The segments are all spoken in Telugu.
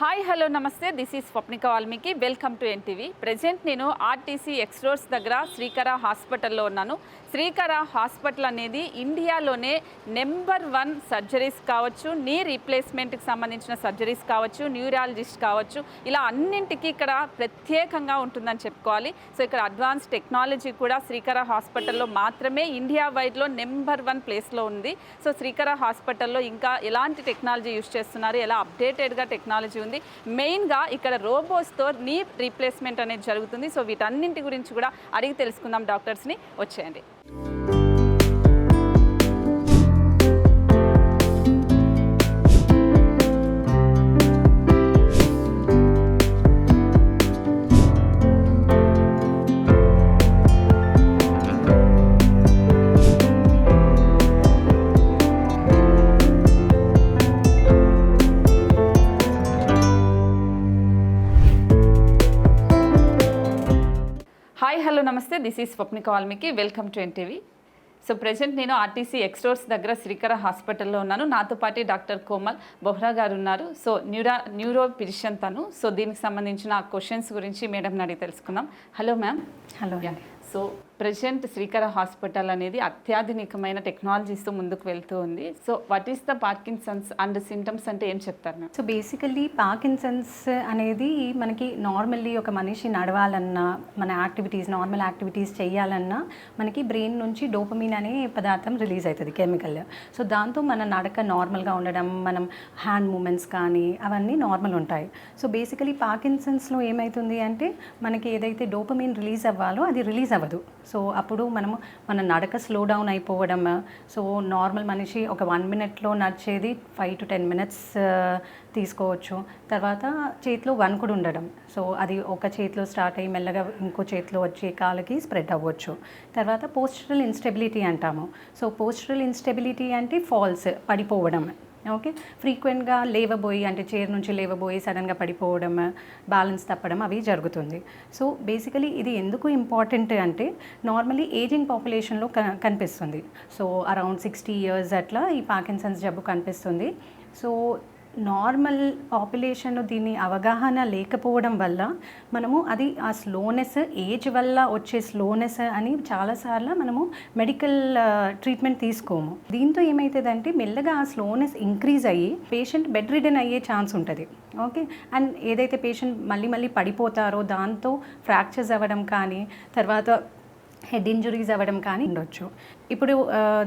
హాయ్ హలో నమస్తే this is Swapnika Valmiki welcome to NTV. Present నేను ఆర్టీసీ ఎక్స్రోడ్స్ దగ్గర శ్రీకర హాస్పిటల్లో ఉన్నాను. శ్రీకర హాస్పిటల్ అనేది ఇండియాలోనే నెంబర్ 1 సర్జరీస్ కావచ్చు, నీ రీప్లేస్మెంట్కి సంబంధించిన సర్జరీస్ కావచ్చు, న్యూరాలజిస్ట్ కావచ్చు, ఇలా అన్నింటికి ఇక్కడ ప్రత్యేకంగా ఉంటుందని చెప్పుకోవాలి. సో ఇక్కడ అడ్వాన్స్ టెక్నాలజీ కూడా శ్రీకర హాస్పిటల్లో మాత్రమే ఇండియా వైడ్లో నెంబర్ 1 ప్లేస్లో ఉంది. సో శ్రీకర హాస్పిటల్లో ఇంకా ఎలాంటి టెక్నాలజీ యూస్ చేస్తున్నారు, ఎలా అప్డేటెడ్గా టెక్నాలజీ ఉంది, మెయిన్గా ఇక్కడ రోబోస్తో నీ రీప్లేస్మెంట్ అనేది జరుగుతుంది. సో వీటన్నింటి గురించి కూడా అడిగి తెలుసుకుందాం డాక్టర్స్ని. వచ్చేయండి. హాయ్ హలో నమస్తే this is Swapnika Valmiki welcome to NTV. So present నేను ఆర్టీసీ ఎక్స్రోడ్స్ దగ్గర శ్రీకర హాస్పిటల్లో ఉన్నాను. నాతో పాటు డాక్టర్ కోమల్ బొహ్రా గారు ఉన్నారు. సో న్యూరో ఫిజిషియన్ తను. సో దీనికి సంబంధించిన క్వశ్చన్స్ గురించి మేడంని అడిగి తెలుసుకుందాం. Hello ma'am. Hello. So present Srikara hospital అనేది అత్యాధునికమైన టెక్నాలజీస్తో ముందుకు వెళ్తూ ఉంది. So what is the Parkinson's and symptoms అంటే ఏం చెప్తారు మ్యామ్? సో బేసికల్లీ పార్కిన్సన్స్ అనేది మనకి నార్మల్లీ ఒక మనిషి నడవాలన్నా, మన నార్మల్ యాక్టివిటీస్ చేయాలన్నా మనకి బ్రెయిన్ నుంచి డోపమిన్ అనే పదార్థం రిలీజ్ అవుతుంది, కెమికల్. సో దాంతో మన నడక నార్మల్గా ఉండడం, మనం హ్యాండ్ మూమెంట్స్ కానీ అవన్నీ నార్మల్ ఉంటాయి. సో బేసికలీ పార్కిన్సన్స్లో ఏమవుతుంది అంటే మనకి ఏదైతే డోపమిన్ రిలీజ్ అవ్వాలో అది రిలీజ్ అవ్వదు. సో అప్పుడు మన నడక స్లో డౌన్ అయిపోవడం. సో నార్మల్ మనిషి ఒక 1 minute నడిచేది 5 to 10 minutes తీసుకోవచ్చు. తర్వాత చేతిలో వణుకుడు ఉండడం. సో అది ఒక చేతిలో స్టార్ట్ అయ్యి మెల్లగా ఇంకో చేతిలో వచ్చే కాళ్ళకి స్ప్రెడ్ అవ్వచ్చు. తర్వాత పోస్చరల్ ఇన్స్టెబిలిటీ అంటాము. సో పోస్చరల్ ఇన్స్టెబిలిటీ అంటే ఫాల్స్, పడిపోవడం. ఓకే, ఫ్రీక్వెంట్గా లేవబోయి అంటే చైర్ నుంచి లేవబోయి సడన్గా పడిపోవడం, బ్యాలెన్స్ తప్పడం అవి జరుగుతుంది. సో బేసికలీ ఇది ఎందుకు ఇంపార్టెంట్ అంటే నార్మల్లీ ఏజింగ్ పాపులేషన్లో కనిపిస్తుంది. సో అరౌండ్ 60 years అట్లా ఈ పార్కిన్సన్స్ జబ్బు కనిపిస్తుంది. సో నార్మల్ పాపులేషన్లో దీని అవగాహన లేకపోవడం వల్ల మనము అది ఆ స్లోనెస్, ఏజ్ వల్ల వచ్చే స్లోనెస్ అని చాలాసార్లు మనము మెడికల్ ట్రీట్మెంట్ తీసుకోము. దీంతో ఏమవుతుందంటే మెల్లగా ఆ స్లోనెస్ ఇంక్రీజ్ అయ్యి పేషెంట్ బెడ్ రిడెన్ అయ్యే ఛాన్స్ ఉంటుంది. ఓకే, అండ్ ఏదైతే పేషెంట్ మళ్ళీ పడిపోతారో దాంతో ఫ్రాక్చర్స్ అవ్వడం కానీ, తర్వాత హెడ్ ఇంజురీస్ అవ్వడం కానీ ఉండొచ్చు. ఇప్పుడు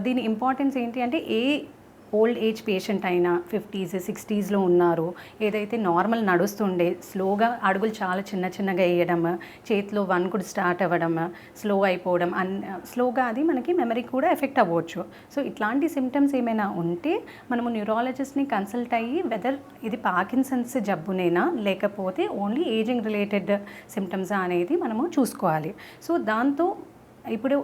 దీని ఇంపార్టెన్స్ ఏంటి అంటే ఓల్డ్ ఏజ్ పేషెంట్ అయినా 50s 60sలో ఉన్నారు, ఏదైతే నార్మల్ నడుస్తుండే స్లోగా అడుగులు చాలా చిన్నగా వేయడం, చేతిలో వణుకుడు స్టార్ట్ అవ్వడం, స్లో అయిపోవడం, స్లోగా అది మనకి మెమరీ కూడా ఎఫెక్ట్ అవ్వచ్చు. సో ఇట్లాంటి సిమ్టమ్స్ ఏమైనా ఉంటే మనము న్యూరాలజిస్ట్ని కన్సల్ట్ అయ్యి వెదర్ ఇది పార్కిన్సన్స్ జబ్బునేనా లేకపోతే ఓన్లీ ఏజింగ్ రిలేటెడ్ సిమ్టమ్స్ అనేది మనము చూసుకోవాలి. సో దాంతో ఇప్పుడు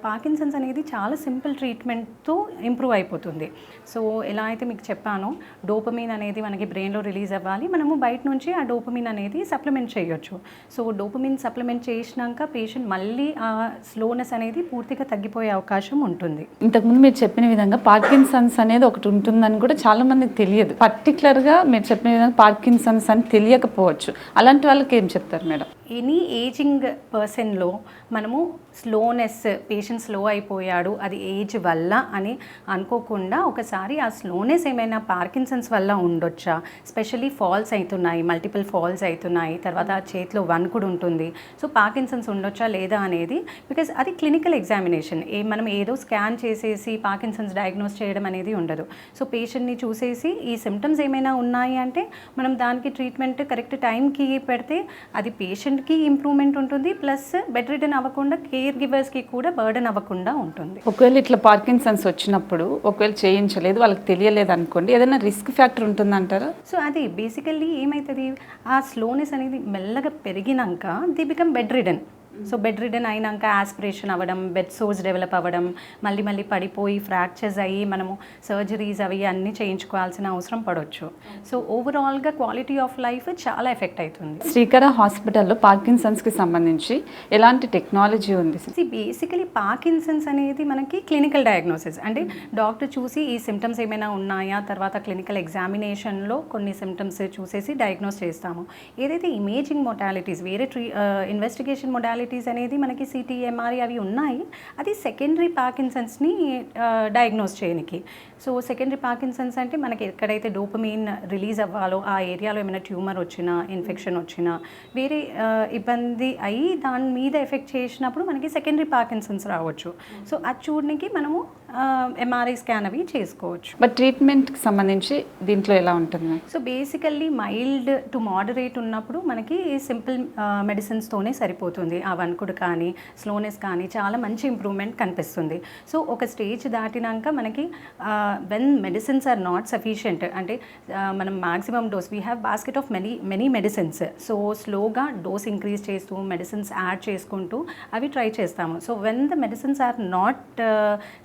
పార్కిన్సన్స్ అనేది చాలా సింపుల్ ట్రీట్మెంట్తో ఇంప్రూవ్ అయిపోతుంది. సో ఎలా అయితే మీకు చెప్పానో డోపమిన్ అనేది మనకి బ్రెయిన్లో రిలీజ్ అవ్వాలి, మనము బయట నుంచి ఆ డోపమిన్ అనేది సప్లిమెంట్ చేయొచ్చు. సో డోపమిన్ సప్లిమెంట్ చేసినాక పేషెంట్ మళ్ళీ ఆ స్లోనెస్ అనేది పూర్తిగా తగ్గిపోయే అవకాశం ఉంటుంది. ఇంతకుముందు మీరు చెప్పిన విధంగా పార్కిన్సన్స్ అనేది ఒకటి ఉంటుందని కూడా చాలా మందికి తెలియదు. పర్టికులర్గా మీరు చెప్పిన విధంగా పార్కిన్సన్స్ అని తెలియకపోవచ్చు. అలాంటి వాళ్ళకి ఏం చెప్తారు మేడం? ఎనీ ఏజింగ్ పర్సన్లో మనము స్లోనెస్, పేషెంట్ స్లో అయిపోయాడు అది ఏజ్ వల్ల అని అనుకోకుండా ఒకసారి ఆ స్లోనెస్ ఏమైనా పార్కిన్సన్స్ వల్ల ఉండొచ్చా, స్పెషల్లీ ఫాల్స్ అవుతున్నాయి, మల్టిపుల్ ఫాల్స్ అవుతున్నాయి, తర్వాత చేతిలో వణుకుడు ఉంటుంది. సో పార్కిన్సన్స్ ఉండొచ్చా లేదా అనేది, బికాజ్ అది క్లినికల్ ఎగ్జామినేషన్. మనం ఏదో స్కాన్ చేసేసి పార్కిన్సన్స్ డయాగ్నోస్ చేయడం అనేది ఉండదు. సో పేషెంట్ని చూసేసి ఈ సిమ్టమ్స్ ఏమైనా ఉన్నాయి అంటే మనం దానికి ట్రీట్మెంట్ కరెక్ట్ టైంకి పెడితే అది పేషెంట్కి ఇంప్రూవ్మెంట్ ఉంటుంది, ప్లస్ బెడ్ రిడెన్ అవ్వకుండా కేర్ గివర్స్కి కూడా బర్డెన్ అవ్వకుండా ఉంటుంది. ఒకవేళ ఇట్లా పార్కిన్సన్స్ వచ్చినప్పుడు ఒకవేళ చేయించలేదు, వాళ్ళకి తెలియలేదు అనుకోండి, ఏదైనా రిస్క్ ఫ్యాక్టర్ ఉంటుందంటారా? సో అది బేసికల్లీ ఏమవుతుంది, ఆ స్లోనెస్ అనేది మెల్లగా పెరిగినాక they become bed ridden. So bed ridden అయినాక ఆస్పిరేషన్ అవ్వడం, బెడ్ సోర్స్ డెవలప్ అవ్వడం, మళ్ళీ మళ్ళీ పడిపోయి ఫ్రాక్చర్స్ అయ్యి మనము సర్జరీస్ అవి అన్నీ చేయించుకోవాల్సిన అవసరం పడవచ్చు. సో ఓవరాల్గా క్వాలిటీ ఆఫ్ లైఫ్ చాలా ఎఫెక్ట్ అవుతుంది. శ్రీకర హాస్పిటల్లో పార్కిన్సన్స్కి సంబంధించి ఎలాంటి టెక్నాలజీ ఉంది? బేసికలీ పార్కిన్సన్స్ అనేది మనకి క్లినికల్ డయాగ్నోసిస్, అంటే డాక్టర్ చూసి ఈ సిమ్టమ్స్ ఏమైనా ఉన్నాయా, తర్వాత క్లినికల్ ఎగ్జామినేషన్లో కొన్ని సిమ్టమ్స్ చూసేసి డయాగ్నోస్ చేస్తాము. ఏదైతే ఇమేజింగ్ మొడాలిటీస్, వేరే ఇన్వెస్టిగేషన్ మొడాలిటీస్ అనేది మనకి సిటీ, ఎంఆర్ఐ అవి ఉన్నాయి, అది సెకండరీ పార్కిన్సన్స్ని డయాగ్నోస్ చేయడానికి. సో సెకండరీ పార్కిన్సన్స్ అంటే మనకి ఎక్కడైతే డోపమైన్ రిలీజ్ అవ్వాలో ఆ ఏరియాలో ఏమైనా ట్యూమర్ వచ్చినా, ఇన్ఫెక్షన్ వచ్చినా, వేరే ఇబ్బంది అయ్యి దాని మీద ఎఫెక్ట్ చేసినప్పుడు మనకి సెకండరీ పార్కిన్సన్స్ రావచ్చు. సో అది చూడడానికి మనము ఎంఆర్ఐ స్కాన్ అవి చేసుకోవచ్చు. బట్ ట్రీట్మెంట్కి సంబంధించి దీంట్లో ఎలా ఉంటుంది? So basically mild to moderate ఉన్నప్పుడు మనకి సింపుల్ మెడిసిన్స్తోనే సరిపోతుంది. ఆ వణుకుడు కానీ, స్లోనెస్ కానీ చాలా మంచి ఇంప్రూవ్మెంట్ కనిపిస్తుంది. సో ఒక స్టేజ్ దాటినాక మనకి when medicines are not sufficient, అంటే మనం maximum dose, we have basket of many medicines. So స్లోగా డోస్ ఇంక్రీజ్ చేస్తూ మెడిసిన్స్ యాడ్ చేసుకుంటూ అవి ట్రై చేస్తాము. So when the medicines are not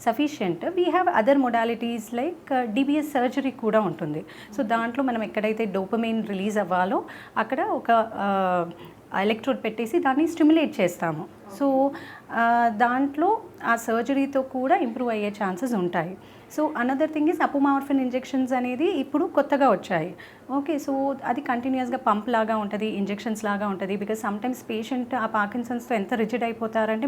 sufficient, we have other modalities like DBS surgery కూడా ఉంటుంది. సో దాంట్లో మనం ఎక్కడైతే డోపమైన్ రిలీజ్ అవ్వాలో అక్కడ ఒక ఎలక్ట్రోడ్ పెట్టేసి దాన్ని స్టిమ్యులేట్ చేస్తాము. సో దాంట్లో ఆ సర్జరీతో కూడా ఇంప్రూవ్ అయ్యే ఛాన్సెస్ ఉంటాయి. So another thing is apomorphine injections అనేది ఇప్పుడు కొత్తగా వచ్చాయి. ఓకే, సో అది కంటిన్యూస్గా పంప్ లాగా ఉంటుంది, ఇంజెక్షన్స్ లాగా ఉంటుంది. బికాజ్ సమ్టైమ్స్ పేషెంట్ ఆ పార్కిన్సన్స్తో ఎంత రిజిడ్ అయిపోతారంటే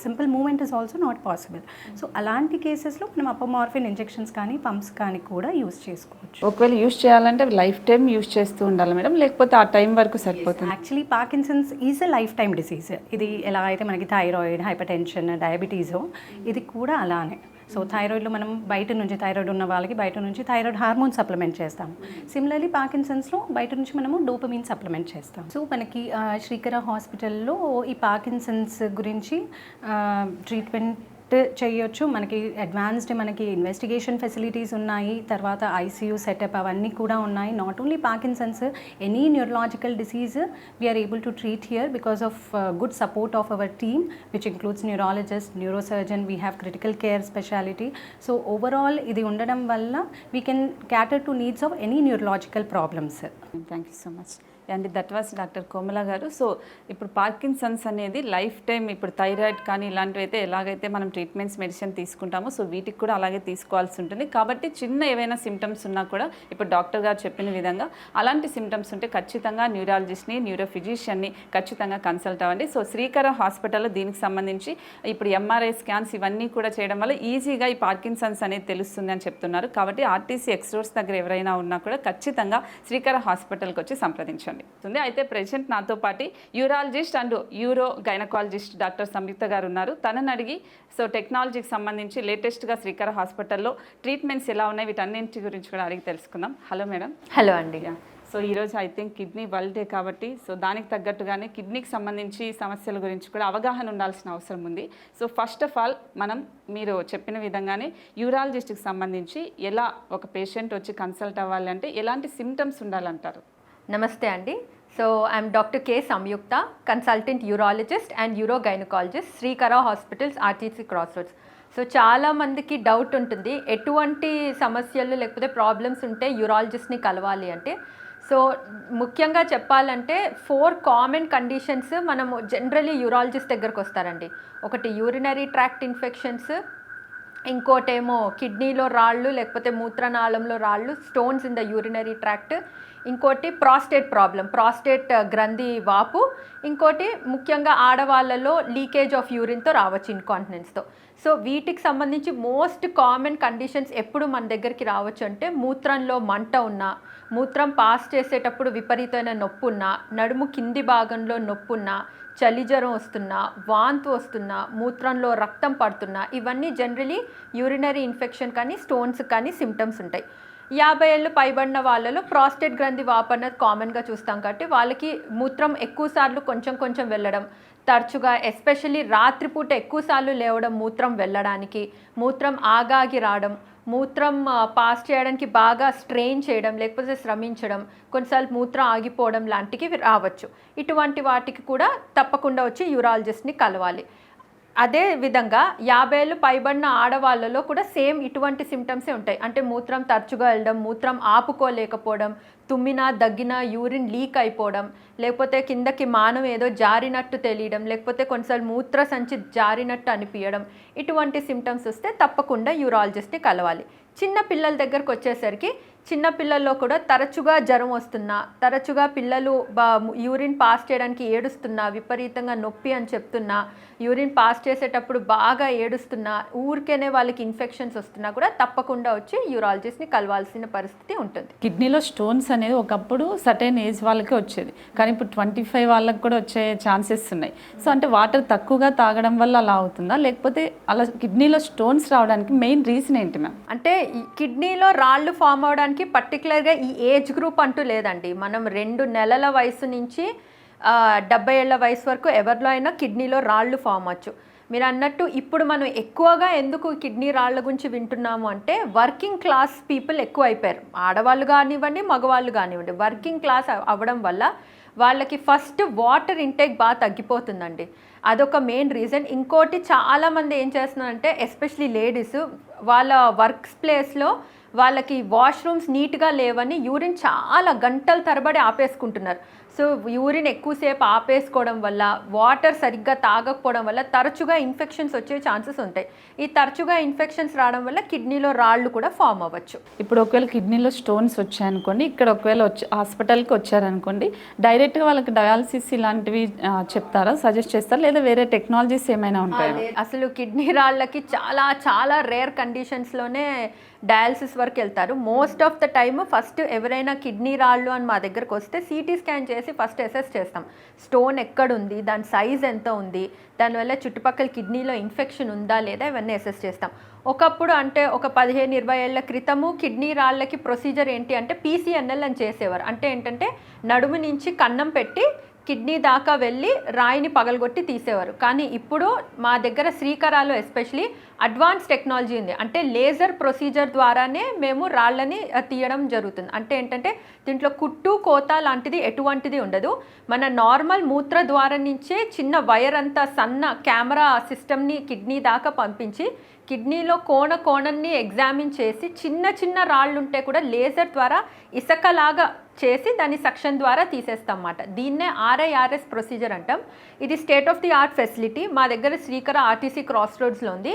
simple movement is also not possible. So అలాంటి కేసెస్లో మనం అపోమార్ఫిన్ ఇంజెక్షన్స్ కానీ పంప్స్ కానీ కూడా యూస్ చేసుకోవచ్చు. ఒకవేళ యూస్ చేయాలంటే లైఫ్ టైం యూస్ చేస్తూ ఉండాలి మేడం, లేకపోతే ఆ టైం వరకు సరిపోతుంది? Actually Parkinson's is a life time disease. ఇది ఎలా అయితే మనకి థైరాయిడ్, హైపర్ టెన్షన్, డయాబెటీసో ఇది కూడా అలానే. సో థైరాయిడ్లో మనం బయట నుంచి, థైరాయిడ్ ఉన్న వాళ్ళకి బయట నుంచి థైరాయిడ్ హార్మోన్ సప్లిమెంట్ చేస్తాం. సిమిలర్లీ పార్కిన్సన్స్లో బయట నుంచి మనము డోపమైన్ సప్లిమెంట్ చేస్తాం. సో మనకి శ్రీకర హాస్పిటల్లో ఈ పార్కిన్సన్స్ గురించి ట్రీట్మెంట్ చేయొచ్చు. మనకి అడ్వాన్స్డ్ మనకి ఇన్వెస్టిగేషన్ ఫెసిలిటీస్ ఉన్నాయి, తర్వాత ఐసీయూ సెటప్ అవన్నీ కూడా ఉన్నాయి. Not only Parkinson's, any neurological disease we're able to treat here because of good support of our team which includes neurologist, neurosurgeon, we have critical care speciality. So overall ఇది ఉండడం వల్ల we can cater to needs of any neurological problems. Thank you so much and that was doctor Komala garu. So ఇప్పుడు పార్కిన్సన్స్ అనేది లైఫ్ టైం, ఇప్పుడు థైరాయిడ్ కానీ ఇలాంటివి అయితే ఎలాగైతే మనం ట్రీట్మెంట్స్ మెడిసిన్ తీసుకుంటామో సో వీటికి కూడా అలాగే తీసుకోవాల్సి ఉంటుంది. కాబట్టి చిన్న ఏవైనా సిమ్టమ్స్ ఉన్నా కూడా ఇప్పుడు డాక్టర్ గారు చెప్పిన విధంగా అలాంటి సిమ్టమ్స్ ఉంటే ఖచ్చితంగా న్యూరాలజిస్ట్ని, న్యూరోఫిజిషియన్ని ఖచ్చితంగా కన్సల్ట్ అవ్వండి. సో శ్రీకర హాస్పిటల్లో దీనికి సంబంధించి ఇప్పుడు ఎంఆర్ఐ స్కాన్స్ ఇవన్నీ కూడా చేయడం వల్ల ఈజీగా ఈ పార్కిన్సన్స్ అనేది తెలుస్తుంది అని చెప్తున్నారు. కాబట్టి ఆర్టీసీ ఎక్స్రోడ్స్ దగ్గర ఎవరైనా ఉన్నా కూడా ఖచ్చితంగా శ్రీకర హాస్పిటల్కి వచ్చి సంప్రదించండి. అయితే ప్రెజెంట్ నాతో పాటు urologist and euro gynaecologist doctor Samyukta garu ఉన్నారు. తనని అడిగి సో టెక్నాలజీకి సంబంధించి లేటెస్ట్గా శ్రీకర హాస్పిటల్లో ట్రీట్మెంట్స్ ఎలా ఉన్నాయి వీటన్నింటి గురించి కూడా అడిగి తెలుసుకుందాం. Hello madam. హలో అండి. సో ఈరోజు I think kidney world day కాబట్టి సో దానికి తగ్గట్టుగానే కిడ్నీకి సంబంధించి సమస్యల గురించి కూడా అవగాహన ఉండాల్సిన అవసరం ఉంది. సో ఫస్ట్ ఆఫ్ ఆల్ మీరు చెప్పిన విధంగానే యూరాలజిస్ట్కి సంబంధించి ఎలా ఒక పేషెంట్ వచ్చి కన్సల్ట్ అవ్వాలి అంటే ఎలాంటి సిమ్టమ్స్ ఉండాలంటారు? నమస్తే అండి. So I'm doctor K Samyukta, consultant urologist and euro gynaecologist, Srikara hospitals, RTC cross roads. So చాలామందికి డౌట్ ఉంటుంది ఎటువంటి సమస్యలు లేకపోతే ప్రాబ్లమ్స్ ఉంటే యూరాలజిస్ట్ని కలవాలి అంటే. సో ముఖ్యంగా చెప్పాలంటే 4 కామన్ కండిషన్స్ మనము జనరలీ యూరాలజిస్ట్ దగ్గరకు వస్తారండి. ఒకటి యూరినరీ ట్రాక్ట్ ఇన్ఫెక్షన్స్, ఇంకోటేమో కిడ్నీలో రాళ్ళు లేకపోతే మూత్రనాళంలో రాళ్ళు, stones in the urinary tract, ఇంకోటి ప్రాస్టేట్ ప్రాబ్లం, ప్రాస్టేట్ గ్రంథి వాపు, ఇంకోటి ముఖ్యంగా ఆడవాళ్ళలో లీకేజ్ ఆఫ్ యూరిన్తో రావచ్చు, ఇన్కాంటినెన్స్తో. సో వీటికి సంబంధించి మోస్ట్ కామన్ కండిషన్స్ ఎప్పుడు మన దగ్గరికి రావచ్చు అంటే మూత్రంలో మంట ఉన్నా, మూత్రం పాస్ చేసేటప్పుడు విపరీతమైన నొప్పి ఉన్నా, నడుము కింది భాగంలో నొప్పి ఉన్నా, చలి జ్వరం వస్తున్నా, వాంతి వస్తున్నా, మూత్రంలో రక్తం పడుతున్నా, ఇవన్నీ జనరలీ యూరినరీ ఇన్ఫెక్షన్ కానీ స్టోన్స్ కానీ సిమ్టమ్స్ ఉంటాయి. 50 ఏళ్ళు పైబడిన వాళ్ళలో ప్రాస్టేట్ గ్రంథి వాపు అన్నది కామన్గా చూస్తాం కాబట్టి వాళ్ళకి మూత్రం ఎక్కువసార్లు కొంచెం వెళ్ళడం, తరచుగా ఎస్పెషల్లీ రాత్రిపూట ఎక్కువసార్లు లేవడం మూత్రం వెళ్ళడానికి, మూత్రం ఆగాగి రావడం, మూత్రం పాస్ చేయడానికి బాగా స్ట్రెయిన్ చేయడం, లేకపోతే శ్రమించడం, కొన్నిసార్లు మూత్రం ఆగిపోవడం లాంటివి రావచ్చు. ఇటువంటి వాటికి కూడా తప్పకుండా వచ్చి యూరాలజిస్ట్ని కలవాలి. అదే విధంగా 50 ఏళ్ళు పైబడిన ఆడవాళ్ళలో కూడా సేమ్ ఇటువంటి సిమ్టమ్సే ఉంటాయి. అంటే మూత్రం తరచుగా వెళ్ళడం, మూత్రం ఆపుకోలేకపోవడం, తుమ్మినా దగ్గినా యూరిన్ లీక్ అయిపోవడం, లేకపోతే కిందకి మానం ఏదో జారినట్టు తెలియడం, లేకపోతే కొన్నిసార్లు మూత్ర సంచి జారినట్టు అనిపించడం, ఇటువంటి సిమ్టమ్స్ వస్తే తప్పకుండా యూరాలజిస్ట్ని కలవాలి. చిన్న పిల్లల దగ్గరకు వచ్చేసరికి చిన్న పిల్లల్లో కూడా తరచుగా జ్వరం వస్తున్నా, తరచుగా పిల్లలు యూరిన్ పాస్ చేయడానికి ఏడుస్తున్నా, విపరీతంగా నొప్పి అని చెప్తున్నా, యూరిన్ పాస్ చేసేటప్పుడు బాగా ఏడుస్తున్నా, ఊరికేనే వాళ్ళకి ఇన్ఫెక్షన్స్ వస్తున్నా కూడా తప్పకుండా వచ్చి యూరాలజిస్ట్ని కలవాల్సిన పరిస్థితి ఉంటుంది. కిడ్నీలో స్టోన్స్ అనేది ఒకప్పుడు సర్టెన్ ఏజ్ వాళ్ళకే వచ్చేది, కానీ ఇప్పుడు 25 వాళ్ళకి కూడా వచ్చే ఛాన్సెస్ ఉన్నాయి. సో అంటే వాటర్ తక్కువగా తాగడం వల్ల అలా అవుతుందా, లేకపోతే అలా కిడ్నీలో స్టోన్స్ రావడానికి మెయిన్ రీజన్ ఏంటి మ్యామ్? అంటే ఈ కిడ్నీలో రాళ్ళు ఫామ్ అవడానికి పర్టికులర్గా ఈ ఏజ్ గ్రూప్ అంటూ లేదండి. మనం 2 నెలల వయసు నుంచి 70 ఏళ్ల వయసు వరకు ఎవరిలో అయినా కిడ్నీలో రాళ్ళు ఫామ్ అవ్వచ్చు. మీరు అన్నట్టు ఇప్పుడు మనం ఎక్కువగా ఎందుకు కిడ్నీ రాళ్ళ గురించి వింటున్నాము అంటే వర్కింగ్ క్లాస్ పీపుల్ ఎక్కువ అయిపోయారు. ఆడవాళ్ళు కానివ్వండి, మగవాళ్ళు కానివ్వండి, వర్కింగ్ క్లాస్ అవ్వడం వల్ల వాళ్ళకి ఫస్ట్ వాటర్ ఇంటేక్ బాగా తగ్గిపోతుందండి. అదొక మెయిన్ రీజన్. ఇంకోటి చాలామంది ఏం చేస్తున్నారంటే ఎస్పెషలీ లేడీస్ వాళ్ళ వర్క్ ప్లేస్లో వాళ్ళకి వాష్రూమ్స్ నీట్గా లేవని యూరిన్ చాలా గంటల తరబడి ఆపేసుకుంటున్నారు. సో యూరిన్ ఎక్కువసేపు ఆపేసుకోవడం వల్ల, వాటర్ సరిగ్గా తాగకపోవడం వల్ల తరచుగా ఇన్ఫెక్షన్స్ వచ్చే ఛాన్సెస్ ఉంటాయి. ఈ తరచుగా ఇన్ఫెక్షన్స్ రావడం వల్ల కిడ్నీలో రాళ్ళు కూడా ఫామ్ అవ్వచ్చు. ఇప్పుడు ఒకవేళ కిడ్నీలో స్టోన్స్ వచ్చాయనుకోండి, ఇక్కడ ఒకవేళ హాస్పిటల్కి వచ్చారనుకోండి, డైరెక్ట్గా వాళ్ళకి డయాలసిస్ ఇలాంటివి చెప్తారా, సజెస్ట్ చేస్తారా, లేదా వేరే టెక్నాలజీస్ ఏమైనా ఉంటాయా? అసలు కిడ్నీ రాళ్ళకి చాలా చాలా రేర్ కండిషన్స్లోనే డయాలసిస్ వరకు వెళ్తారు. Most of the time first ఎవరైనా కిడ్నీ రాళ్ళు అని మా దగ్గరకు వస్తే సిటీ స్కాన్ చేసి ఫస్ట్ అసెస్ చేస్తాం. స్టోన్ ఎక్కడుంది, దాని సైజ్ ఎంత ఉంది, దానివల్ల చుట్టుపక్కల కిడ్నీలో ఇన్ఫెక్షన్ ఉందా లేదా, ఇవన్నీ అసెస్ చేస్తాం. ఒకప్పుడు అంటే ఒక 15-20 ఏళ్ల క్రితము కిడ్నీ రాళ్ళకి ప్రొసీజర్ ఏంటి అంటే PCNL అని చేసేవారు. అంటే ఏంటంటే నడుము నుంచి కన్నం పెట్టి కిడ్నీ దాకా వెళ్ళి రాయిని పగలగొట్టి తీసేవారు. కానీ ఇప్పుడు మా దగ్గర శ్రీకరాలో ఎస్పెషలీ అడ్వాన్స్ టెక్నాలజీ ఉంది. అంటే లేజర్ ప్రొసీజర్ ద్వారానే మేము రాళ్ళని తీయడం జరుగుతుంది. అంటే ఏంటంటే దీంట్లో కుట్టు కోత లాంటిది ఎటువంటిది ఉండదు. మన నార్మల్ మూత్ర ద్వారం నుంచే చిన్న వైర్ అంతా సన్న కెమెరా సిస్టమ్ని కిడ్నీ దాకా పంపించి కిడ్నీలో కోణాన్ని ఎగ్జామిన్ చేసి చిన్న చిన్న రాళ్ళు ఉంటే కూడా లేజర్ ద్వారా ఇసుకలాగా చేసి దాన్ని సక్షన్ ద్వారా తీసేస్తాం అన్నమాట. దీన్నే RIRS ప్రొసీజర్ అంటాం. ఇది state of the art facility. మా దగ్గర శ్రీకర RTC క్రాస్ రోడ్స్లో ఉంది.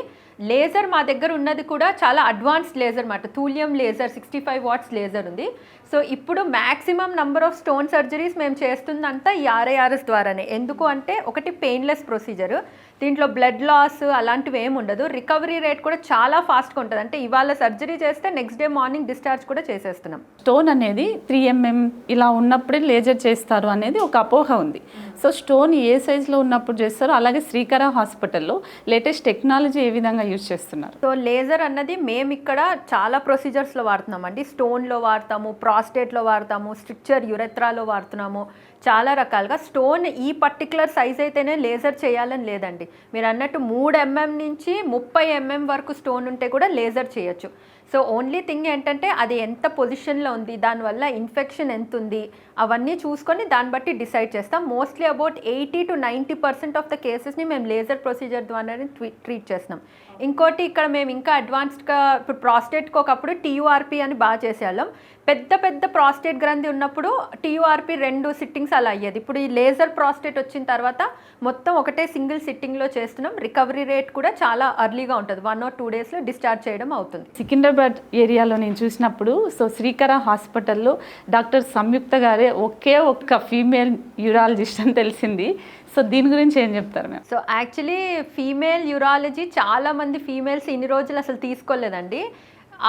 లేజర్ మా దగ్గర ఉన్నది కూడా చాలా అడ్వాన్స్డ్ లేజర్ అన్నమాట. థూలియం లేజర్ 65 వాట్స్ లేజర్ ఉంది. సో ఇప్పుడు maximum number of stone surgeries మేము చేస్తుందంతా ఈ RIRS ద్వారానే. ఎందుకు అంటే ఒకటి పెయిన్లెస్ ప్రొసీజర్, దీంట్లో బ్లడ్ లాస్ అలాంటివి ఏమి ఉండదు. రికవరీ రేట్ కూడా చాలా ఫాస్ట్గా ఉంటుంది. అంటే ఇవాళ సర్జరీ చేస్తే నెక్స్ట్ డే మార్నింగ్ డిశ్చార్జ్ కూడా చేసేస్తున్నాం. స్టోన్ అనేది 3 mm ఇలా ఉన్నప్పుడే లేజర్ చేస్తారు అనేది ఒక అపోహ ఉంది. సో స్టోన్ ఏ సైజులో ఉన్నప్పుడు చేస్తారో, అలాగే శ్రీకర హాస్పిటల్లో లేటెస్ట్ టెక్నాలజీ ఏ విధంగా యూజ్ చేస్తున్నారు? సో లేజర్ అన్నది మేము ఇక్కడ చాలా ప్రొసీజర్స్లో వాడుతున్నామండి. స్టోన్లో వాడతాము, ప్రాస్టేట్లో వాడతాము, స్ట్రిక్చర్ యురెత్రాలో వాడుతున్నాము, చాలా రకాలుగా. స్టోన్ ఈ పర్టికులర్ సైజ్ అయితేనే లేజర్ చేయాలని లేదండి. మీరు అన్నట్టు 3 mm నుంచి 30 mm వరకు స్టోన్ ఉంటే కూడా లేజర్ చేయొచ్చు. సో ఓన్లీ థింగ్ ఏంటంటే అది ఎంత పొజిషన్లో ఉంది, దానివల్ల ఇన్ఫెక్షన్ ఎంత ఉంది, అవన్నీ చూసుకొని దాన్ని బట్టి డిసైడ్ చేస్తాం. Mostly about 80 to 90% of the కేసెస్ని మేము లేజర్ ప్రొసీజర్ ద్వారానే ట్రీట్ చేస్తున్నాం. ఇంకోటి ఇక్కడ మేము ఇంకా అడ్వాన్స్డ్గా ఇప్పుడు ప్రాస్టేట్కి ఒకప్పుడు TURP అని బాగా చేసేవాళ్ళం. పెద్ద పెద్ద ప్రాస్టేట్ గ్రంథి ఉన్నప్పుడు TURP 2 సిట్టింగ్స్ అలా అయ్యేది. ఇప్పుడు ఈ లేజర్ ప్రాస్టేట్ వచ్చిన తర్వాత మొత్తం ఒకటే సింగిల్ సిట్టింగ్లో చేస్తున్నాం. రికవరీ రేట్ కూడా చాలా అర్లీగా ఉంటుంది. 1 or 2 డేస్లో డిశ్చార్జ్ చేయడం అవుతుంది. సికింద్రాబాద్ ఏరియాలో నేను చూసినప్పుడు శ్రీకర హాస్పిటల్లో డాక్టర్ సంయుక్త గారే ఒకే ఒక్క ఫీమేల్ యూరాలజిస్ట్ అని తెలిసింది. సో దీని గురించి ఏం చెప్తారు ma'am? So actually female urology చాలామంది ఫీమేల్స్ ఇన్ని రోజులు అసలు తీసుకోలేదండి.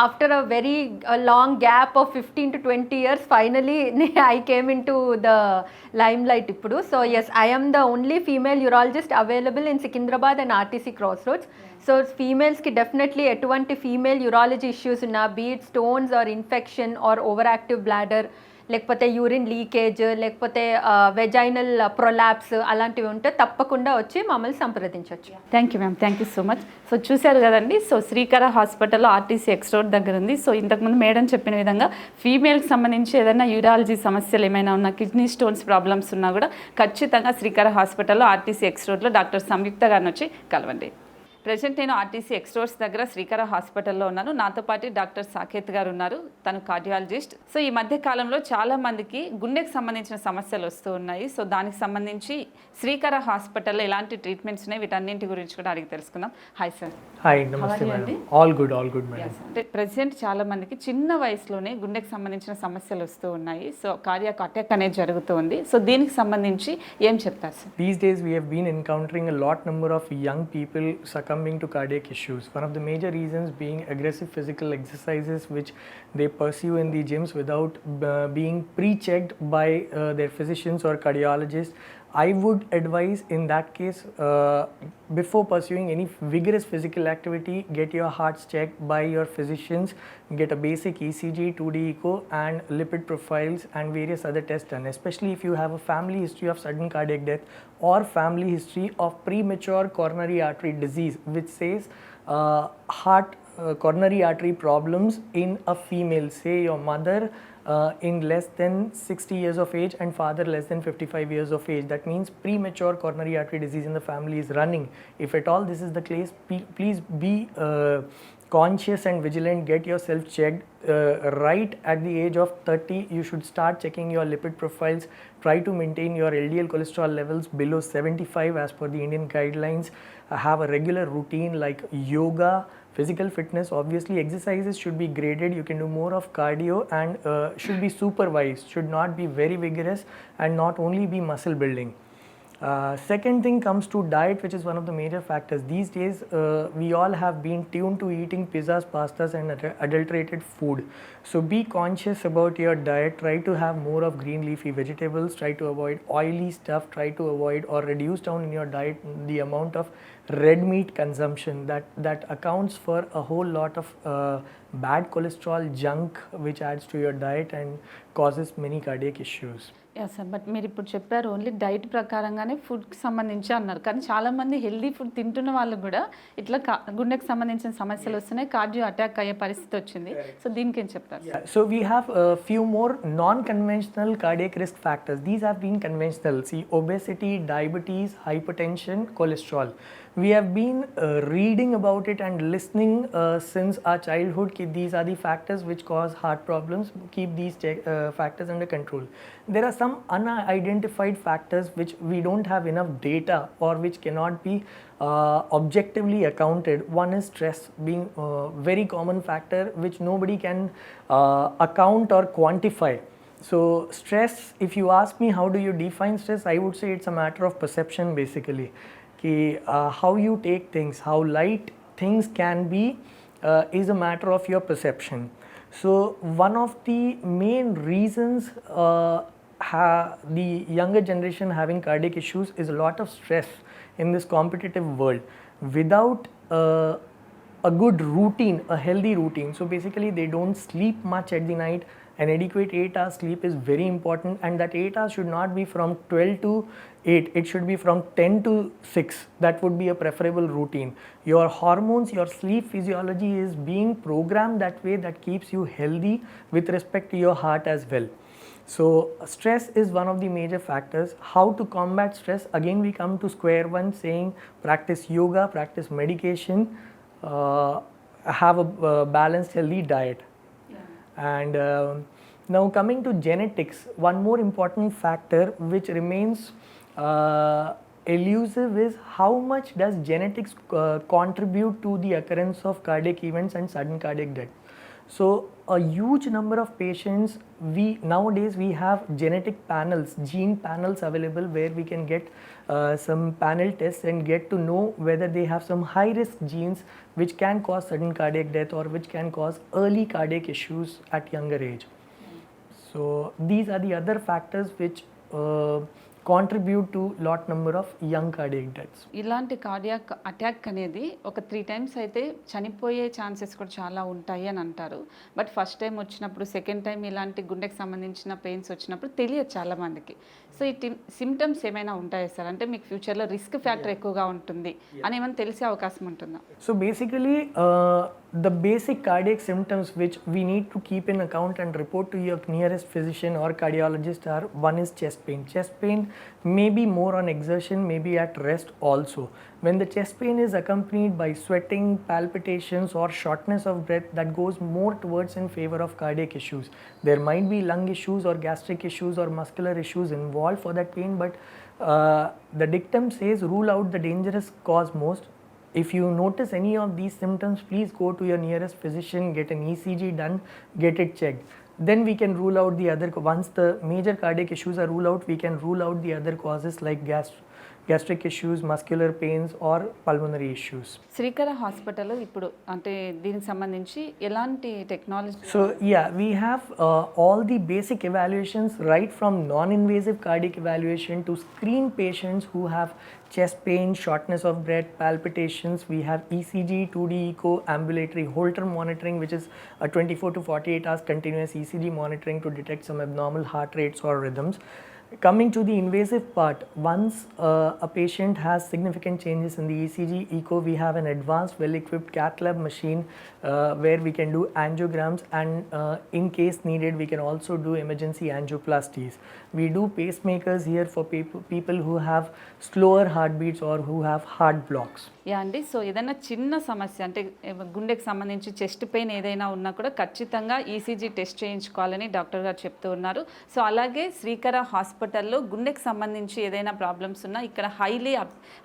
After a very long gap of 15 to 20 years finally I came into the limelight ఇప్పుడు. So yes, I am the only female urologist available in Secunderabad and RTC cross roads. So ఫీమేల్స్కి డెఫినెట్లీ ఎటువంటి ఫీమేల్ యూరాలజీ ఇష్యూస్ ఉన్నా, be it stones or infection or over active bladder, లేకపోతే యూరిన్ లీకేజ్, లేకపోతే వెజైనల్ ప్రొలాప్స్ అలాంటివి ఉంటే తప్పకుండా వచ్చి మమ్మల్ని సంప్రదించవచ్చు. Thank you ma'am, thank you so much. So చూశారు కదండి, సో శ్రీకర హాస్పిటల్లో ఆర్టీసీ ఎక్స్ రోడ్ దగ్గర ఉంది. సో ఇంతకుముందు మేడం చెప్పిన విధంగా ఫీమేల్కి సంబంధించి ఏదైనా యూరాలజీ సమస్యలు ఏమైనా ఉన్నా, కిడ్నీ స్టోన్స్ ప్రాబ్లమ్స్ ఉన్నా కూడా ఖచ్చితంగా శ్రీకర హాస్పిటల్లో ఆర్టీసీ ఎక్స్ రోడ్లో డాక్టర్ సంయుక్త గారిని వచ్చి కలవండి. ప్రజెంట్ నేను ఆర్టీసీ ఎక్స్ రోడ్స్ దగ్గర శ్రీకర హాస్పిటల్లో ఉన్నాను. నాతో పాటు డాక్టర్ సాకేత్ గారు ఉన్నారు, తను కార్డియాలజిస్ట్. సో ఈ మధ్య కాలంలో చాలా మందికి గుండెకి సంబంధించిన సమస్యలు వస్తూ ఉన్నాయి. సో దానికి సంబంధించి శ్రీకర హాస్పిటల్లో ఎలాంటి ట్రీట్మెంట్స్ ఉన్నాయి, వీటన్నింటి గురించి కూడా అడిగి తెలుసుకుందాం. Hi sir. హాయ్, నమస్తే మేడం. All good madam. అంటే ప్రెసెంట్ చాలా మందికి చిన్న వయసులోనే గుండెకి సంబంధించిన సమస్యలు వస్తూ ఉన్నాయి. సో కార్డియాక్ అటాక్ అనేది జరుగుతుంది. సో దీనికి సంబంధించి ఏం చెప్తారు sir? These days we have been encountering a lot number of young people succumbing to cardiac issues. One of the major reasons being aggressive physical exercises which they pursue in the gyms without being pre-checked by their physicians or cardiologists. I would advise in that case, before pursuing any vigorous physical activity, get your hearts checked by your physicians, get a basic ECG, 2D echo and lipid profiles and various other tests done, especially if you have a family history of sudden cardiac death or family history of premature coronary artery disease, which says coronary artery problems in a female, say your mother in less than 60 years of age and father less than 55 years of age. That means premature coronary artery disease in the family is running. If at all this is the case, please be conscious and vigilant. Get yourself checked. Right at the age of 30, you should start checking your lipid profiles. Try to maintain your LDL cholesterol levels below 75 as per the Indian guidelines. Have a regular routine like yoga, physical fitness. Obviously exercises should be graded. You can do more of cardio and should be supervised, should not be very vigorous and not only be muscle building. Second thing comes to diet, which is one of the major factors. These days we all have been tuned to eating pizzas, pastas and adulterated food. So be conscious about your diet. Try to have more of green leafy vegetables. Try to avoid oily stuff. Try to avoid or reduce down in your diet the amount of red meat consumption. That accounts for a whole lot of bad cholesterol junk which adds to your diet and causes many cardiac issues. Yeah sir, but మీరు ఇప్పుడు చెప్పారు ఓన్లీ డైట్ ప్రకారంగానే ఫుడ్కి సంబంధించి అన్నారు, కానీ చాలామంది హెల్దీ ఫుడ్ తింటున్న వాళ్ళు కూడా ఇట్లా గుండెకి సంబంధించిన సమస్యలు వస్తున్నాయి, కార్డియో అటాక్ అయ్యే పరిస్థితి వచ్చింది. సో దీనికి ఏం చెప్తారు? So we have a few more non-conventional cardiac risk factors. These have been conventional. See, obesity, diabetes, hypertension, cholesterol. We have been reading about it and listening since our childhood. These are the factors which cause heart problems. Keep these factors under control. There are some unidentified factors which we don't have enough data or which cannot be objectively accounted. One is stress, being a very common factor which nobody can account or quantify. So stress, if you ask me how do you define stress, I would say it's a matter of perception basically. How you take things, how light things can be is a matter of your perception. So one of the main reasons the younger generation having cardiac issues is a lot of stress in this competitive world without a good routine, a healthy routine. So basically they don't sleep much at the night. An adequate 8-hour sleep is very important, and that 8 hours should not be from 12 to 8. It should be from 10 to 6. That would be a preferable routine. Your hormones, your sleep physiology is being programmed that way, that keeps you healthy with respect to your heart as well. So stress is one of the major factors. How to combat stress? Again we come to square one, saying practice yoga, practice medication, have a balanced healthy diet. And now coming to genetics, one more important factor which remains elusive is how much does genetics contribute to the occurrence of cardiac events and sudden cardiac death. So a huge number of patients, nowadays we have genetic panels, gene panels available where we can get some panel tests and get to know whether they have some high risk genes which can cause sudden cardiac death or which can cause early cardiac issues at younger age. So these are the other factors which contribute to lot number of young cardiac deaths. ఇలాంటి కార్డియాక్ అటాక్ అనేది ఒక 3 times అయితే చనిపోయే ఛాన్సెస్ కూడా చాలా ఉంటాయి అని అంటారు. బట్ ఫస్ట్ టైం వచ్చినప్పుడు, సెకండ్ టైం ఇలాంటి గుండెకి సంబంధించిన పెయిన్స్ వచ్చినప్పుడు తెలియదు చాలా మందికి. సో ఈ సిమ్టమ్స్ ఏమైనా ఉంటాయా సార్? అంటే మీకు ఫ్యూచర్లో రిస్క్ ఫ్యాక్టర్ ఎక్కువగా ఉంటుంది అని ఏమైనా తెలిసే అవకాశం ఉంటుందా? So basically, the basic cardiac symptoms which we need to keep in account and report to your nearest physician or cardiologist are: one is chest pain. Chest pain may be more on exertion, maybe at rest also. When the chest pain is accompanied by sweating, palpitations or shortness of breath, that goes more towards in favor of cardiac issues. There might be lung issues or gastric issues or muscular issues involved for that pain, but the dictum says rule out the dangerous cause most. If you notice any of these symptoms, please go to your nearest physician, get an ECG done, get it checked. Then we can rule out the other. Once the major cardiac issues are ruled out, we can rule out the other causes like gastric issues, muscular pains or pulmonary issues. Srikara hospital ఇప్పుడు అంటే దీనికి సంబంధించి ఎలాంటి technology? So yeah, we have all the basic evaluations, right from non-invasive cardiac evaluation to screen patients who have chest pain, shortness of breath, palpitations. We have ECG, 2D echo, ambulatory Holter monitoring, which is a 24 to 48 hours continuous ECG monitoring to detect some abnormal heart rates or rhythms. Coming to the invasive part, once a patient has significant changes in the ECG echo, we have an advanced, well-equipped cath lab machine where we can do angiograms, and in case needed, we can also do emergency angioplasties. We do pacemakers here for people who have slower heartbeats or who have heart blocks. Yeah అండి. సో ఏదైనా చిన్న సమస్య అంటే గుండెకి సంబంధించి చెస్ట్ పెయిన్ ఏదైనా ఉన్నా కూడా ఖచ్చితంగా ఈసీజీ టెస్ట్ చేయించుకోవాలని డాక్టర్ గారు చెప్తూ ఉన్నారు. సో అలాగే శ్రీకర హాస్పిటల్లో గుండెకి సంబంధించి ఏదైనా ప్రాబ్లమ్స్ ఉన్నా ఇక్కడ హైలీ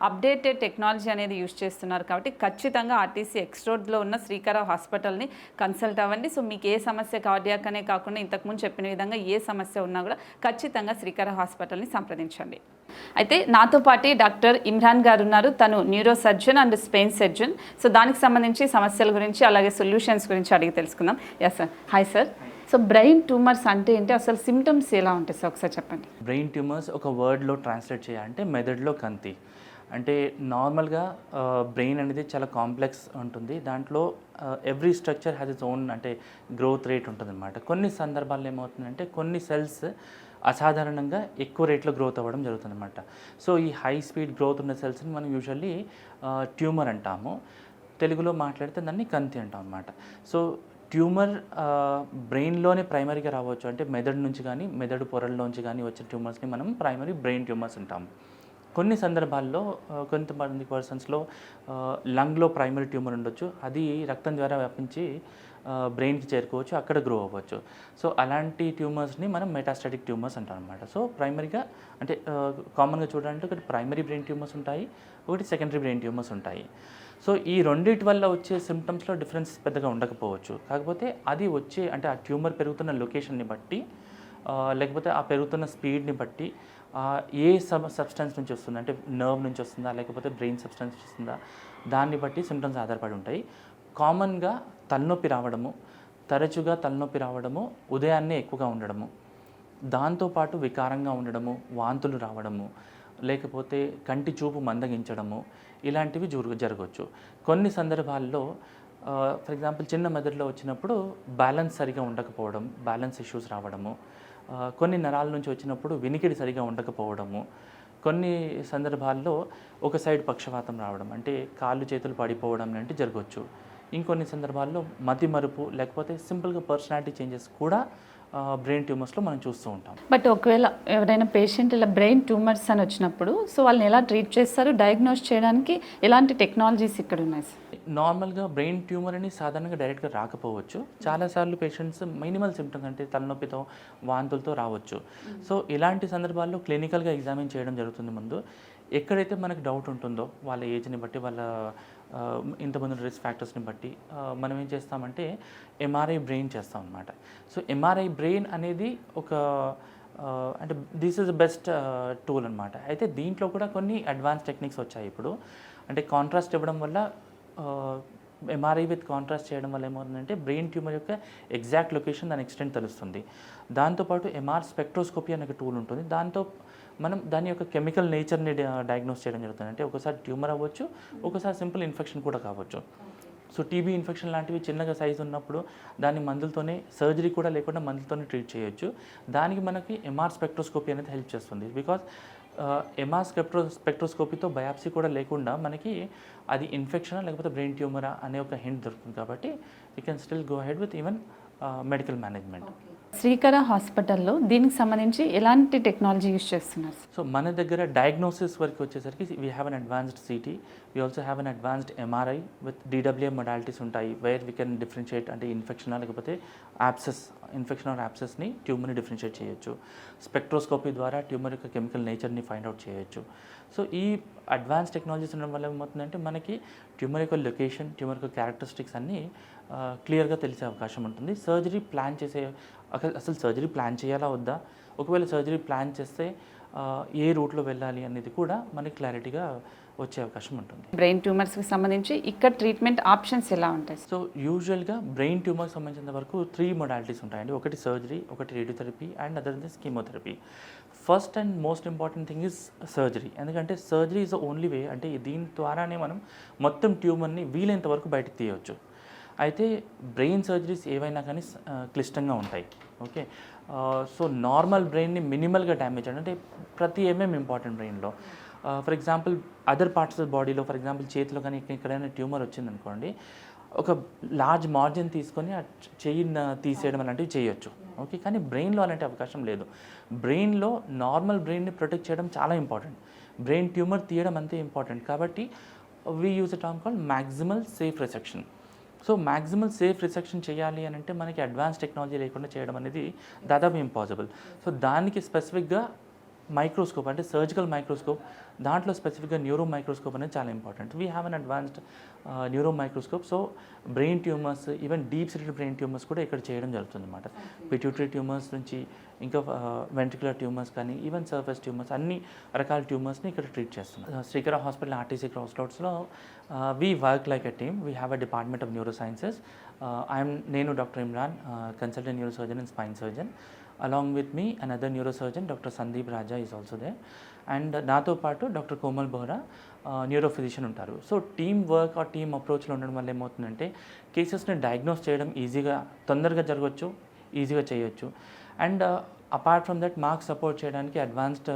అప్డేటెడ్ టెక్నాలజీ అనేది యూజ్ చేస్తున్నారు. కాబట్టి ఖచ్చితంగా ఆర్టీసీ ఎక్స్ రోడ్లో ఉన్న శ్రీకర హాస్పిటల్ని కన్సల్ట్ అవ్వండి. సో మీకు ఏ సమస్య కార్డియాక్ అనే కాకుండా ఇంతకుముందు చెప్పిన విధంగా ఏ సమస్య ఉన్నా కూడా ఖచ్చితంగా శ్రీకర హాస్పిటల్ని సంప్రదించండి. అయితే నాతో పాటు డాక్టర్ ఇమ్రాన్ గారు ఉన్నారు. తను neuro surgeon and spine surgeon. So దానికి సంబంధించి సమస్యల గురించి అలాగే సొల్యూషన్స్ గురించి అడిగి తెలుసుకుందాం. Yes sir. Hi sir. So brain tumours అంటే ఏంటి, అసలు సిమ్టమ్స్ ఎలా ఉంటాయి సార్ ఒకసారి చెప్పండి. బ్రెయిన్ ట్యూమర్స్ ఒక వర్డ్లో ట్రాన్స్లేట్ చేయాలంటే మెదడులో కంతి. అంటే నార్మల్గా బ్రెయిన్ అనేది చాలా కాంప్లెక్స్ ఉంటుంది. దాంట్లో every structure has its own అంటే గ్రోత్ రేట్ ఉంటుంది అనమాట. కొన్ని సందర్భాల్లో ఏమవుతుందంటే కొన్ని సెల్స్ అసాధారణంగా ఎక్కువ రేట్లో గ్రోత్ అవ్వడం జరుగుతుంది అనమాట. సో ఈ హై స్పీడ్ గ్రోత్ ఉన్న సెల్స్ని మనం యూజువల్లీ ట్యూమర్ అంటాము. తెలుగులో మాట్లాడితే దాన్ని కంతి అంటాం అనమాట. సో ట్యూమర్ బ్రెయిన్లోనే ప్రైమరీగా రావచ్చు. అంటే మెదడు నుంచి కానీ మెదడు పొరల్లోంచి కానీ వచ్చే ట్యూమర్స్ని మనం ప్రైమరీ బ్రెయిన్ ట్యూమర్స్ అంటాము. కొన్ని సందర్భాల్లో కొంతమంది పర్సన్స్లో లంగ్లో ప్రైమరీ ట్యూమర్ ఉండొచ్చు. అది రక్తం ద్వారా వ్యాపించి బ్రెయిన్కి చేరుకోవచ్చు, అక్కడ గ్రో అవ్వచ్చు. సో అలాంటి ట్యూమర్స్ని మనం మెటాస్టాటిక్ ట్యూమర్స్ అంటాం అనమాట. సో ప్రైమరీగా అంటే కామన్గా చూడాలంటే ఒకటి ప్రైమరీ బ్రెయిన్ ట్యూమర్స్ ఉంటాయి, ఒకటి సెకండరీ బ్రెయిన్ ట్యూమర్స్ ఉంటాయి. సో ఈ రెండింటి వల్ల వచ్చే సిమ్టమ్స్లో డిఫరెన్స్ పెద్దగా ఉండకపోవచ్చు. కాకపోతే అది వచ్చే అంటే ఆ ట్యూమర్ పెరుగుతున్న లొకేషన్ని బట్టి లేకపోతే ఆ పెరుగుతున్న స్పీడ్ని బట్టి ఏ సబ్స్టెన్స్ నుంచి వస్తుందా, అంటే నర్వ్ నుంచి వస్తుందా లేకపోతే బ్రెయిన్ సబ్స్టెన్స్ నుంచి వస్తుందా, దాన్ని బట్టి సిమ్టమ్స్ ఆధారపడి ఉంటాయి. కామన్గా తలనొప్పి రావడము, తరచుగా తలనొప్పి రావడము, ఉదయాన్నే ఎక్కువగా ఉండడము, దాంతోపాటు వికారంగా ఉండడము, వాంతులు రావడము, లేకపోతే కంటి చూపు మందగించడము, ఇలాంటివి జరగవచ్చు. కొన్ని సందర్భాల్లో ఫర్ ఎగ్జాంపుల్ చిన్న మెదడులో వచ్చినప్పుడు బ్యాలెన్స్ సరిగా ఉండకపోవడం, బ్యాలెన్స్ ఇష్యూస్ రావడము, కొన్ని నరాల నుంచి వచ్చినప్పుడు వినికిడి సరిగా ఉండకపోవడము, కొన్ని సందర్భాల్లో ఒక సైడ్ పక్షవాతం రావడం అంటే కాళ్ళు చేతులు పడిపోవడం లాంటివి జరగవచ్చు. ఇంకొన్ని సందర్భాల్లో మతిమరుపు లేకపోతే సింపుల్గా పర్సనాలిటీ చేంజెస్ కూడా బ్రెయిన్ ట్యూమర్స్లో మనం చూస్తూ ఉంటాం. బట్ ఒకవేళ ఎవరైనా పేషెంట్ ఇలా బ్రెయిన్ ట్యూమర్స్ అని వచ్చినప్పుడు సో వాళ్ళని ఎలా ట్రీట్ చేస్తారు, డయాగ్నోస్ చేయడానికి ఎలాంటి టెక్నాలజీస్ ఇక్కడ ఉన్నాయి సార్? నార్మల్గా బ్రెయిన్ ట్యూమర్ అని సాధారణంగా డైరెక్ట్గా రాకపోవచ్చు. చాలాసార్లు పేషెంట్స్ మినిమల్ సిమ్టమ్స్ అంటే తలనొప్పితో వాంతులతో రావచ్చు. సో ఇలాంటి సందర్భాల్లో క్లినికల్గా ఎగ్జామిన్ చేయడం జరుగుతుంది. ముందు ఎక్కడైతే మనకు డౌట్ ఉంటుందో వాళ్ళ ఏజ్ని బట్టి, వాళ్ళ ఇంతమంది రిస్క్ ఫ్యాక్టర్స్ని బట్టి మనం ఏం చేస్తామంటే ఎంఆర్ఐ బ్రెయిన్ చేస్తాం అన్నమాట. సో ఎంఆర్ఐ బ్రెయిన్ అనేది ఒక అంటే this is the best tool అనమాట. అయితే దీంట్లో కూడా కొన్ని అడ్వాన్స్ టెక్నిక్స్ వచ్చాయి ఇప్పుడు. అంటే కాంట్రాస్ట్ ఇవ్వడం వల్ల ఎంఆర్ఐ విత్ కాంట్రాస్ట్ చేయడం వల్ల ఏమవుతుందంటే బ్రెయిన్ ట్యూమర్ యొక్క ఎగ్జాక్ట్ లొకేషన్ దాని ఎక్స్టెంట్ తెలుస్తుంది. దాంతోపాటు ఎంఆర్ స్పెక్ట్రోస్కోపీ అనే ఒక టూల్ ఉంటుంది. దాంతో మనం దాని యొక్క కెమికల్ నేచర్ని డయాగ్నోస్ చేయడం జరుగుతుంది. అంటే ఒకసారి ట్యూమర్ అవ్వచ్చు, ఒకసారి సింపుల్ ఇన్ఫెక్షన్ కూడా కావచ్చు. సో టీబీ ఇన్ఫెక్షన్ లాంటివి చిన్నగా సైజు ఉన్నప్పుడు దాన్ని మందులతోనే, సర్జరీ కూడా లేకుండా మందులతోనే ట్రీట్ చేయొచ్చు. దానికి మనకి ఎంఆర్ స్పెక్ట్రోస్కోపీ అనేది హెల్ప్ చేస్తుంది. బికాజ్ ఎంఆర్ స్పెక్ట్రోస్కోపీతో బయాప్సీ కూడా లేకుండా మనకి అది ఇన్ఫెక్షనా లేకపోతే బ్రెయిన్ ట్యూమరా అనే ఒక హింట్ దొరుకుతుంది. కాబట్టి you can still go ahead with even medical management. Srikara హాస్పిటల్లో దీనికి సంబంధించి ఎలాంటి టెక్నాలజీ యూస్ చేస్తున్నారు? సో మన దగ్గర డయాగ్నోసిస్ వరకు వచ్చేసరికి we have an advanced city, we also have an advanced MRI with DWM modalities ఉంటాయి, వేర్ వీ కెన్ డిఫరెన్షియేట్ అంటే ఇన్ఫెక్షన్ లేకపోతే ఇన్ఫెక్షన్ ఆర్ యాప్సెస్ని ట్యూమర్ని డిఫరెన్షియేట్ చేయొచ్చు. స్పెక్ట్రోస్కోపీ ద్వారా ట్యూమర్ యొక్క కెమికల్ నేచర్ని ఫైండ్ అవుట్ చేయొచ్చు. సో ఈ అడ్వాన్స్ టెక్నాలజీస్ ఉండడం వల్ల ఏమవుతుందంటే మనకి ట్యూమర్ యొక్క లొకేషన్, ట్యూమర్ యొక్క క్యారెక్టరిస్టిక్స్ అన్నీ క్లియర్గా తెలిసే అవకాశం ఉంటుంది. సర్జరీ ప్లాన్ చేసే అసలు సర్జరీ ప్లాన్ చేయాలా వద్దా, ఒకవేళ సర్జరీ ప్లాన్ చేస్తే ఏ రూట్లో వెళ్ళాలి అనేది కూడా మనకి క్లారిటీగా వచ్చే అవకాశం ఉంటుంది. బ్రెయిన్ ట్యూమర్స్కి సంబంధించి ఇక్కడ ట్రీట్మెంట్ ఆప్షన్స్ ఎలా ఉంటాయి? సో యూజువల్గా బ్రెయిన్ ట్యూమర్కి సంబంధించిన వరకు 3 మొడాలిటీస్ ఉంటాయండి. ఒకటి సర్జరీ, ఒకటి radiotherapy and other this chemotherapy. First and most important thing is surgery. ఎందుకంటే surgery is the only way, అంటే దీని ద్వారానే మనం మొత్తం ట్యూమర్ని వీలైనంత వరకు బయటకు తీయవచ్చు. అయితే బ్రెయిన్ సర్జరీస్ ఏవైనా కానీ క్లిష్టంగా ఉంటాయి. ఓకే, సో నార్మల్ బ్రెయిన్ని మినిమల్గా డ్యామేజ్ అంటే ప్రతి ఇంపార్టెంట్ బ్రెయిన్లో. For example other parts of బాడీలో, ఫర్ ఎగ్జాంపుల్ చేతిలో కానీ ఎక్కడైనా ట్యూమర్ వచ్చిందనుకోండి, ఒక లార్జ్ మార్జిన్ తీసుకొని ఆ చెయ్యిని తీసేయడం అలాంటివి చేయొచ్చు. ఓకే, కానీ బ్రెయిన్లో అలాంటి అవకాశం లేదు. బ్రెయిన్లో నార్మల్ బ్రెయిన్ని ప్రొటెక్ట్ చేయడం చాలా ఇంపార్టెంట్, బ్రెయిన్ ట్యూమర్ తీయడం అంతే ఇంపార్టెంట్. కాబట్టి we use a term called maximal safe resection. So maximal safe resection చేయాలి అని అంటే మనకి అడ్వాన్స్ టెక్నాలజీ లేకుండా చేయడం అనేది దాదాపు ఇంపాసిబుల్. సో దానికి స్పెసిఫిక్గా మైక్రోస్కోప్ అంటే సర్జికల్ మైక్రోస్కోప్, దాంట్లో స్పెసిఫిక్గా న్యూరో మైక్రోస్కోప్ అనేది చాలా important. We have an advanced neuro microscope. So brain tumours, even deep seated brain tumours కూడా ఇక్కడ చేయడం జరుగుతుంది అన్నమాట. పిట్యూటరీ ట్యూమర్స్ నుంచి ఇంకా వెంట్రికులర్ ట్యూమర్స్ కానీ ఈవెన్ సర్ఫేస్ ట్యూమర్స్, అన్ని రకాల ట్యూమర్స్ని ఇక్కడ ట్రీట్ చేస్తున్నాం. శ్రీకర హాస్పిటల్ RTC క్రాస్ రోడ్స్లో we work like a team. We have a department of neurosciences. నేను doctor Imran, consultant neuro surgeon and spine surgeon. Along with me, another neurosurgeon, Dr. Sandeep Raja is also there. And నాతో పాటు doctor Komal Bohra neuro physician ఉంటారు. సో టీమ్ వర్క్ ఆ టీమ్ అప్రోచ్లో ఉండడం వల్ల ఏమవుతుందంటే కేసెస్ని డయాగ్నోస్ చేయడం ఈజీగా, తొందరగా జరగవచ్చు, ఈజీగా చేయొచ్చు. అండ్ అపార్ట్ ఫ్రమ్ దట్ మాకు సపోర్ట్ చేయడానికి అడ్వాన్స్డ్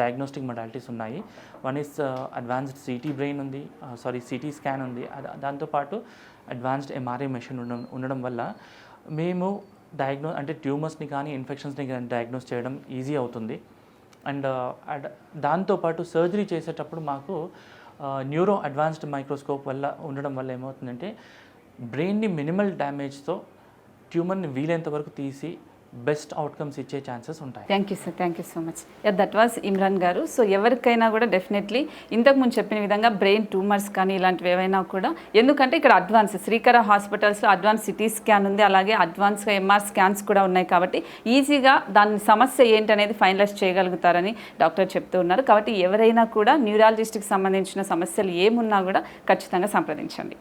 డయాగ్నోస్టిక్ మొడాలిటీస్ ఉన్నాయి. One is advanced city brain ఉంది, సిటీ స్కాన్ ఉంది. దాంతోపాటు అడ్వాన్స్డ్ MRI మెషిన్ ఉండడం వల్ల మేము అంటే ట్యూమర్స్ని కానీ ఇన్ఫెక్షన్స్ని కానీ డయాగ్నోస్ చేయడం ఈజీ అవుతుంది. అండ్ దాంతోపాటు సర్జరీ చేసేటప్పుడు మాకు న్యూరో అడ్వాన్స్డ్ మైక్రోస్కోప్ వల్ల ఉండడం వల్ల ఏమవుతుందంటే బ్రెయిన్ని మినిమల్ డ్యామేజ్తో ట్యూమర్ని వీలైనంత వరకు తీసి బెస్ట్ అవుట్కమ్స్ ఇచ్చే ఛాన్సెస్ ఉంటాయి. Thank you sir, thank you so much. That was Imran గారు. సో ఎవరికైనా కూడా డెఫినెట్లీ ఇంతకుముందు చెప్పిన విధంగా బ్రెయిన్ ట్యూమర్స్ కానీ ఇలాంటివి ఏవైనా కూడా, ఎందుకంటే ఇక్కడ అడ్వాన్స్ శ్రీకర హాస్పిటల్స్లో అడ్వాన్స్ సిటీ స్కాన్ ఉంది, అలాగే అడ్వాన్స్గా MR స్కాన్స్ కూడా ఉన్నాయి. కాబట్టి ఈజీగా దాని సమస్య ఏంటనేది ఫైనలైజ్ చేయగలుగుతారని డాక్టర్ చెప్తూ ఉన్నారు. కాబట్టి ఎవరైనా కూడా న్యూరాలజిస్ట్కి సంబంధించిన సమస్యలు ఏమున్నా కూడా ఖచ్చితంగా సంప్రదించండి.